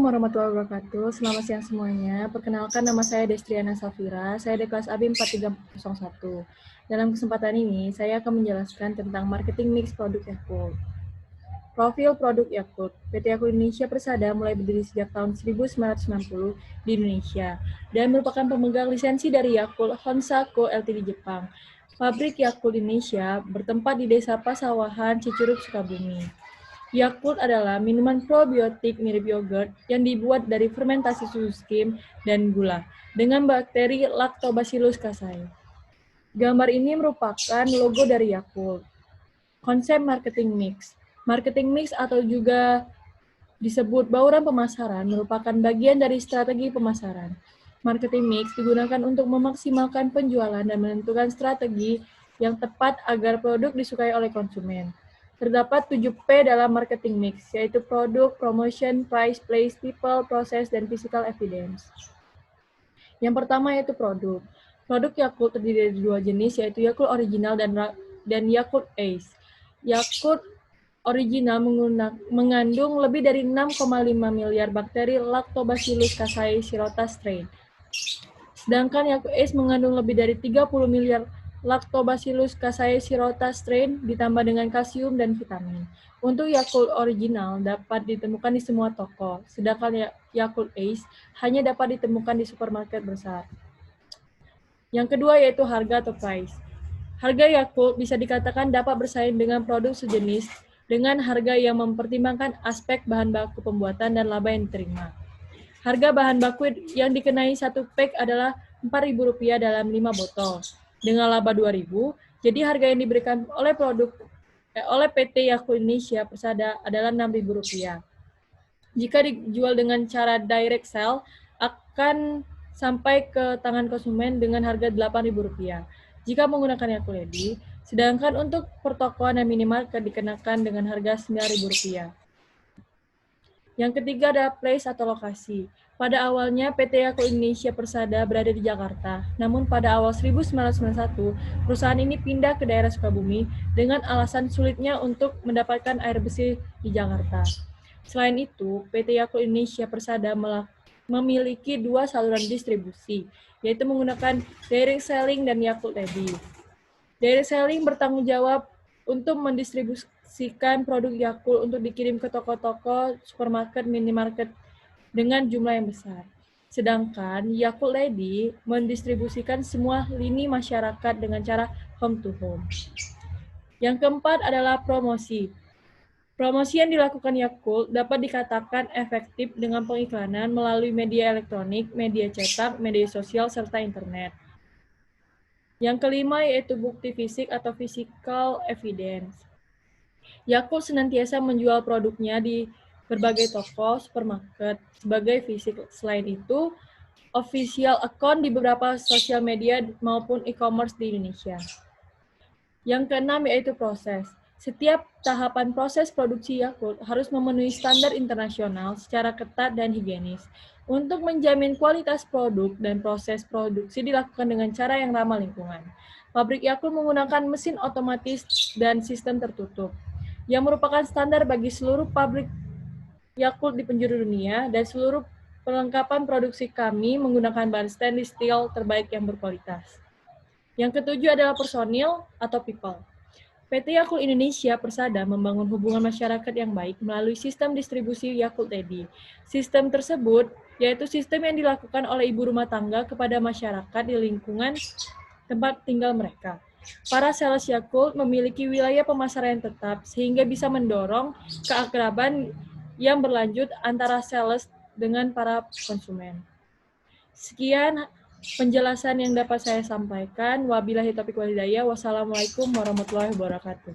Warahmatullahi wabarakatuh. Selamat siang semuanya. Perkenalkan, nama saya Destriana Safira. Saya dari kelas AB 4301. Dalam kesempatan ini, saya akan menjelaskan tentang marketing mix produk Yakult. Profil produk Yakult. PT Yakult Indonesia Persada mulai berdiri sejak tahun 1990 di Indonesia dan merupakan pemegang lisensi dari Yakult Honsa Co. Ltd. Jepang. Pabrik Yakult Indonesia bertempat di Desa Pasawahan, Cicurug, Sukabumi. Yakult adalah minuman probiotik mirip yogurt yang dibuat dari fermentasi susu skim dan gula dengan bakteri Lactobacillus casei. Gambar ini merupakan logo dari Yakult. Konsep marketing mix. Marketing mix atau juga disebut bauran pemasaran merupakan bagian dari strategi pemasaran. Marketing mix digunakan untuk memaksimalkan penjualan dan menentukan strategi yang tepat agar produk disukai oleh konsumen. Terdapat 7P dalam marketing mix, yaitu produk, promotion, price, place, people, process, dan physical evidence. Yang pertama yaitu produk. Produk Yakult terdiri dari dua jenis, yaitu Yakult Original dan Yakult Ace. Yakult Original mengandung lebih dari 6,5 miliar bakteri Lactobacillus casei shirota strain. Sedangkan Yakult Ace mengandung lebih dari 30 miliar Lactobacillus casei shirota strain ditambah dengan kalsium dan vitamin. Untuk Yakult Original dapat ditemukan di semua toko, sedangkan Yakult Ace hanya dapat ditemukan di supermarket besar. Yang kedua yaitu harga atau price. Harga Yakult bisa dikatakan dapat bersaing dengan produk sejenis dengan harga yang mempertimbangkan aspek bahan baku pembuatan dan laba yang diterima. Harga bahan baku yang dikenai satu pack adalah Rp4.000 dalam 5 botol. Dengan laba Rp2.000, jadi harga yang diberikan oleh PT Yakult Indonesia Persada adalah Rp6.000. Jika dijual dengan cara direct sell, akan sampai ke tangan konsumen dengan harga Rp8.000. Jika menggunakan Yakult Lady, sedangkan untuk pertokoan dan minimarket dikenakan dengan harga Rp9.000. Yang ketiga adalah place atau lokasi. Pada awalnya, PT Yakult Indonesia Persada berada di Jakarta. Namun pada awal 1991, perusahaan ini pindah ke daerah Sukabumi dengan alasan sulitnya untuk mendapatkan air bersih di Jakarta. Selain itu, PT Yakult Indonesia Persada memiliki dua saluran distribusi, yaitu menggunakan direct selling dan Yakult Lady. Direct selling bertanggung jawab untuk mendistribusikan produk Yakult untuk dikirim ke toko-toko, supermarket, minimarket dengan jumlah yang besar. Sedangkan Yakult Lady mendistribusikan semua lini masyarakat dengan cara home to home. Yang keempat adalah promosi. Promosi yang dilakukan Yakult dapat dikatakan efektif dengan pengiklanan melalui media elektronik, media cetak, media sosial, serta internet. Yang kelima yaitu bukti fisik atau physical evidence. Yakult senantiasa menjual produknya di berbagai toko, supermarket, sebagai fisik. Selain itu, official account di beberapa sosial media maupun e-commerce di Indonesia. Yang keenam yaitu proses. Setiap tahapan proses produksi Yakult harus memenuhi standar internasional secara ketat dan higienis. Untuk menjamin kualitas produk dan proses produksi dilakukan dengan cara yang ramah lingkungan. Pabrik Yakult menggunakan mesin otomatis dan sistem tertutup, yang merupakan standar bagi seluruh pabrik Yakult di penjuru dunia, dan seluruh perlengkapan produksi kami menggunakan bahan stainless steel terbaik yang berkualitas. Yang ketujuh adalah personil atau people. PT Yakult Indonesia Persada membangun hubungan masyarakat yang baik melalui sistem distribusi Yakult Lady. Sistem tersebut yaitu sistem yang dilakukan oleh ibu rumah tangga kepada masyarakat di lingkungan tempat tinggal mereka. Para sales Yakult memiliki wilayah pemasaran yang tetap sehingga bisa mendorong keakraban yang berlanjut antara sales dengan para konsumen. Sekian penjelasan yang dapat saya sampaikan. Wabillahi taufiq wal hidayah. Wassalamualaikum warahmatullahi wabarakatuh.